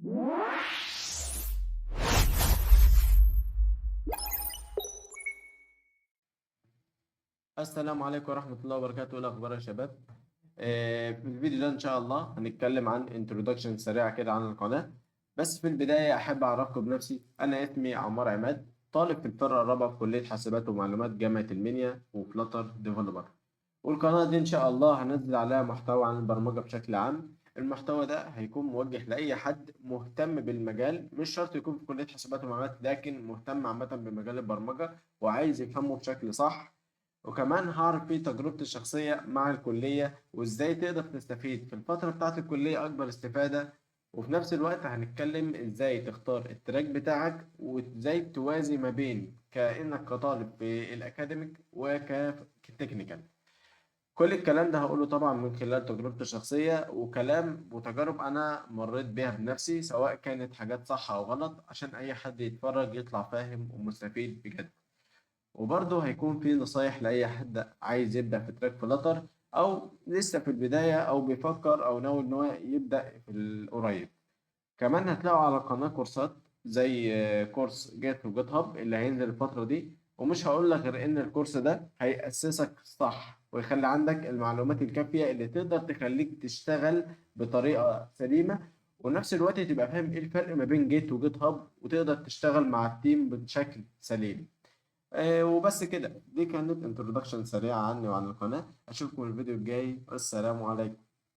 السلام عليكم ورحمة الله وبركاته. إيه الأخبار يا شباب؟ في الفيديو ده إن شاء الله هنتكلم عن introduction سريعة كده عن القناة. بس في البداية أحب أعرفكم بنفسي. أنا اسمي عمار عماد، طالب في الفرقة الرابعة في كلية حاسبات ومعلومات جامعة المنيا وفلاتر ديفلوبر. والقناة دي إن شاء الله هنزل عليها محتوى عن البرمجة بشكل عام. المحتوى ده هيكون موجه لأي حد مهتم بالمجال، مش شرط يكون في كلية حاسبات ومعلومات، لكن مهتم عامة بمجال البرمجة وعايز يفهمه بشكل صح. وكمان هعرف فيه تجربتي الشخصية مع الكلية وإزاي تقدر تستفيد في الفترة بتاعة الكلية أكبر استفادة. وفي نفس الوقت هنتكلم إزاي تختار التراك بتاعك وإزاي توازي ما بين كأنك كطالب في الأكاديميك وكتكنيكال. كل الكلام ده هقوله طبعا من خلال تجربتي الشخصية وكلام وتجارب أنا مريت بيها بنفسي، سواء كانت حاجات صح أو غلط، عشان أي حد يتفرج يطلع فاهم ومستفيد بجد. وبرضه هيكون في نصايح لأي حد عايز يبدأ في تراك فلاتر، أو لسه في البداية أو بيفكر أو ناوي إن هو يبدأ في القريب. كمان هتلاقوا على القناة كورسات زي كورس جيت وجيت هاب اللي هينزل الفترة دي. ومش هقول لك غير إن الكورس ده هيأسسك صح ويخلي عندك المعلومات الكافية اللي تقدر تخليك تشتغل بطريقة سليمة، ونفس الوقت تبقى فاهم إيه الفرق ما بين جيت وجيت هاب وتقدر تشتغل مع التيم بشكل سليم. وبس كده، دي كانت انترودكشن سريعة عني وعن القناة. أشوفكم الفيديو الجاي، والسلام عليكم.